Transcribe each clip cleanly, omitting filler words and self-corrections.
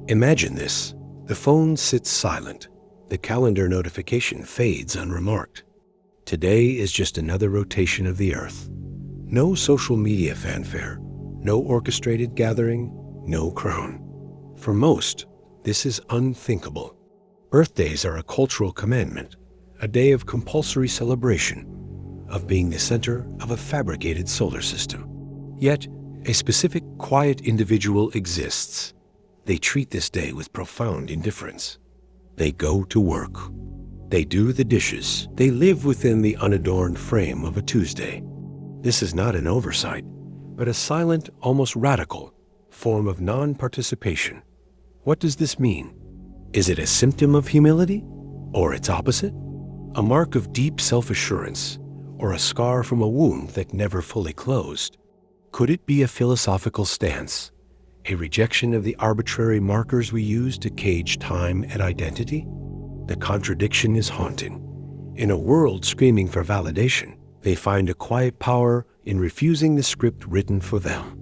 Imagine this. The phone sits silent. The calendar notification fades unremarked. Today is just another rotation of the earth. No social media fanfare, no orchestrated gathering, no crown. For most, this is unthinkable. Birthdays are a cultural commandment, a day of compulsory celebration, of being the center of a fabricated solar system. Yet, a specific quiet individual exists. They treat this day with profound indifference. They go to work. They do the dishes. They live within the unadorned frame of a Tuesday. This is not an oversight, but a silent, almost radical, form of non-participation. What does this mean? Is it a symptom of humility, or its opposite? A mark of deep self-assurance, or a scar from a wound that never fully closed? Could it be a philosophical stance, a rejection of the arbitrary markers we use to cage time and identity? The contradiction is haunting. In a world screaming for validation, they find a quiet power in refusing the script written for them.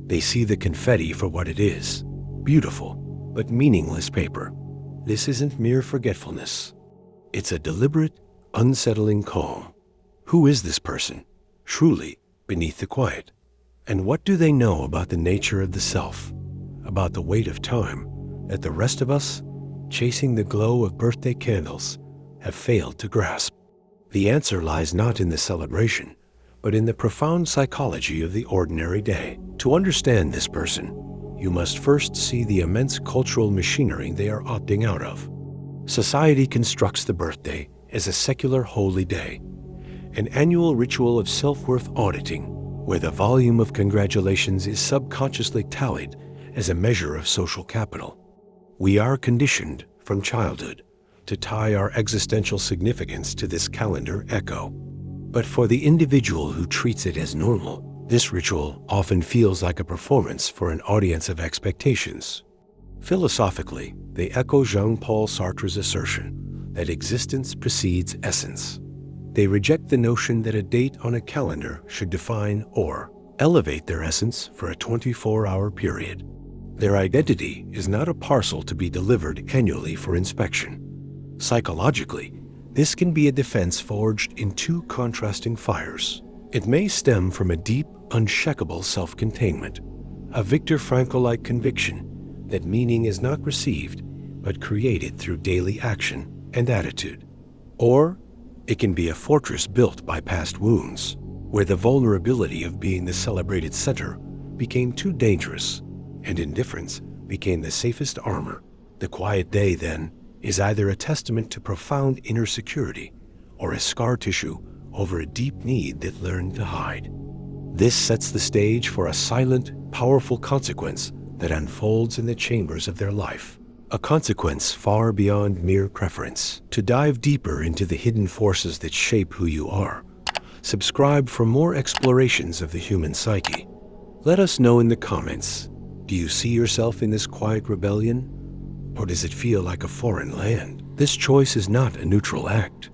They see the confetti for what it is, beautiful but meaningless paper. This isn't mere forgetfulness. It's a deliberate, unsettling calm. Who is this person, truly beneath the quiet? And what do they know about the nature of the self, about the weight of time that the rest of us, chasing the glow of birthday candles, have failed to grasp? The answer lies not in the celebration, but in the profound psychology of the ordinary day. To understand this person, you must first see the immense cultural machinery they are opting out of. Society constructs the birthday as a secular holy day, an annual ritual of self-worth auditing, where the volume of congratulations is subconsciously tallied as a measure of social capital. We are conditioned from childhood to tie our existential significance to this calendar echo. But for the individual who treats it as normal, this ritual often feels like a performance for an audience of expectations. Philosophically, they echo Jean-Paul Sartre's assertion that existence precedes essence. They reject the notion that a date on a calendar should define or elevate their essence for a 24-hour period. Their identity is not a parcel to be delivered annually for inspection. Psychologically, this can be a defense forged in two contrasting fires. It may stem from a deep, unshakable self-containment, a Viktor Frankl-like conviction that meaning is not received, but created through daily action and attitude. Or it can be a fortress built by past wounds, where the vulnerability of being the celebrated center became too dangerous, and indifference became the safest armor. The quiet day, then, is either a testament to profound inner security or a scar tissue over a deep need that learned to hide. This sets the stage for a silent, powerful consequence that unfolds in the chambers of their life, a consequence far beyond mere preference. To dive deeper into the hidden forces that shape who you are, subscribe for more explorations of the human psyche. Let us know in the comments, do you see yourself in this quiet rebellion? Or does it feel like a foreign land? This choice is not a neutral act.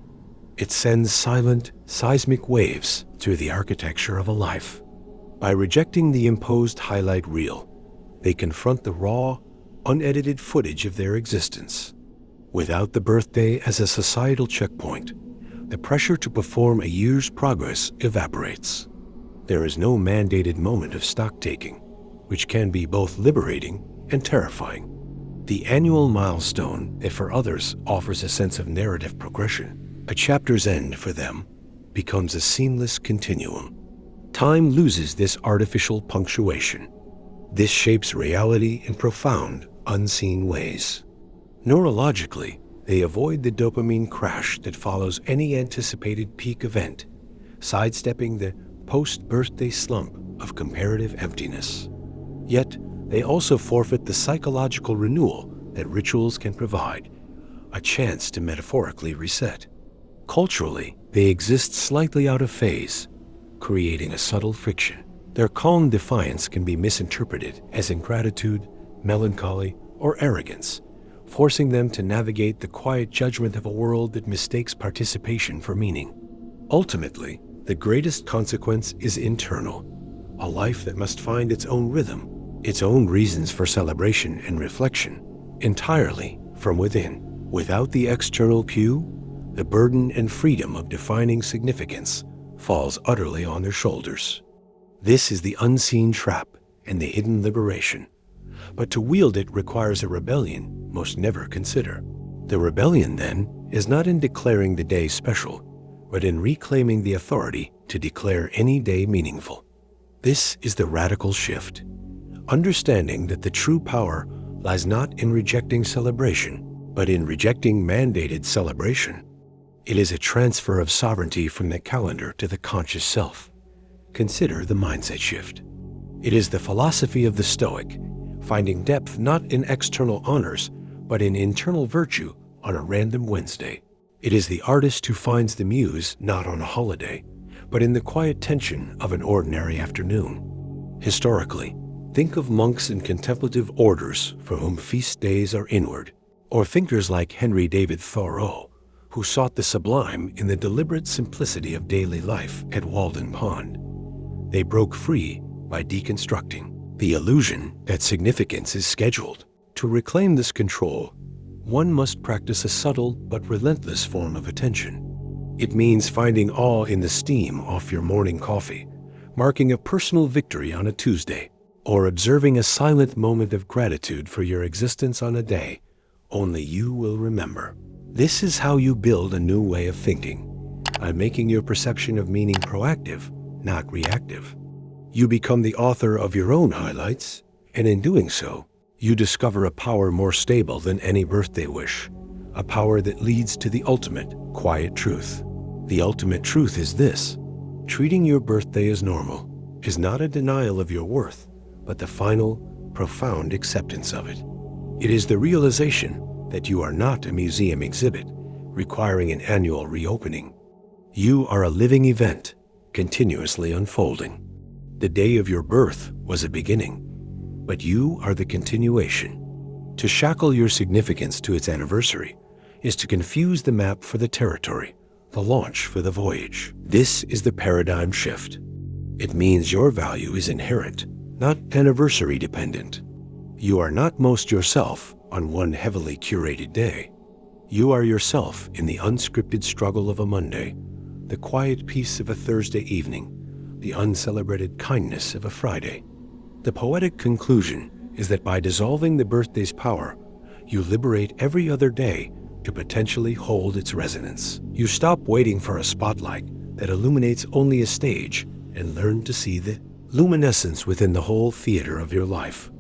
It sends silent, seismic waves through the architecture of a life. By rejecting the imposed highlight reel, they confront the raw, unedited footage of their existence. Without the birthday as a societal checkpoint, the pressure to perform a year's progress evaporates. There is no mandated moment of stock-taking, which can be both liberating and terrifying. The annual milestone that for others offers a sense of narrative progression, a chapter's end for them, becomes a seamless continuum. Time loses this artificial punctuation. This shapes reality in profound, unseen ways. Neurologically, they avoid the dopamine crash that follows any anticipated peak event, sidestepping the post-birthday slump of comparative emptiness. Yet, they also forfeit the psychological renewal that rituals can provide, a chance to metaphorically reset. Culturally, they exist slightly out of phase, creating a subtle friction. Their calm defiance can be misinterpreted as ingratitude, melancholy, or arrogance, forcing them to navigate the quiet judgment of a world that mistakes participation for meaning. Ultimately, the greatest consequence is internal, a life that must find its own rhythm, its own reasons for celebration and reflection. entirely from within. Without the external cue, the burden and freedom of defining significance falls utterly on their shoulders. This is the unseen trap and the hidden liberation. But to wield it requires a rebellion most never consider. The rebellion, then, is not in declaring the day special, but in reclaiming the authority to declare any day meaningful. This is the radical shift. Understanding that the true power lies not in rejecting celebration, but in rejecting mandated celebration. It is a transfer of sovereignty from the calendar to the conscious self. Consider the mindset shift. It is the philosophy of the Stoic, finding depth not in external honors, but in internal virtue on a random Wednesday. It is the artist who finds the muse not on a holiday, but in the quiet tension of an ordinary afternoon. Historically, think of monks in contemplative orders for whom feast days are inward, or thinkers like Henry David Thoreau, who sought the sublime in the deliberate simplicity of daily life at Walden Pond. They broke free by deconstructing the illusion that significance is scheduled. To reclaim this control, one must practice a subtle but relentless form of attention. It means finding awe in the steam off your morning coffee, marking a personal victory on a Tuesday, or observing a silent moment of gratitude for your existence on a day only you will remember. This is how you build a new way of thinking, by making your perception of meaning proactive, not reactive. You become the author of your own highlights, and in doing so, you discover a power more stable than any birthday wish, a power that leads to the ultimate, quiet truth. The ultimate truth is this: treating your birthday as normal is not a denial of your worth, but the final, profound acceptance of it. It is the realization that you are not a museum exhibit requiring an annual reopening. You are a living event, continuously unfolding. The day of your birth was a beginning, but you are the continuation. To shackle your significance to its anniversary is to confuse the map for the territory, the launch for the voyage. This is the paradigm shift. It means your value is inherent, not anniversary dependent. You are not most yourself on one heavily curated day. You are yourself in the unscripted struggle of a Monday, the quiet peace of a Thursday evening, the uncelebrated kindness of a Friday. The poetic conclusion is that by dissolving the birthday's power, you liberate every other day to potentially hold its resonance. You stop waiting for a spotlight that illuminates only a stage and learn to see the luminescence within the whole theater of your life.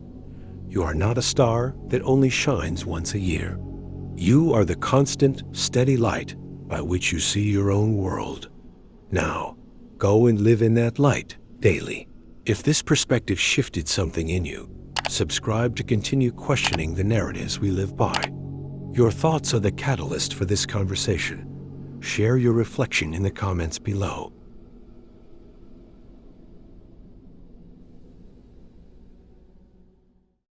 You are not a star that only shines once a year. You are the constant, steady light by which you see your own world. Now, go and live in that light daily. If this perspective shifted something in you, subscribe to continue questioning the narratives we live by. Your thoughts are the catalyst for this conversation. Share your reflection in the comments below.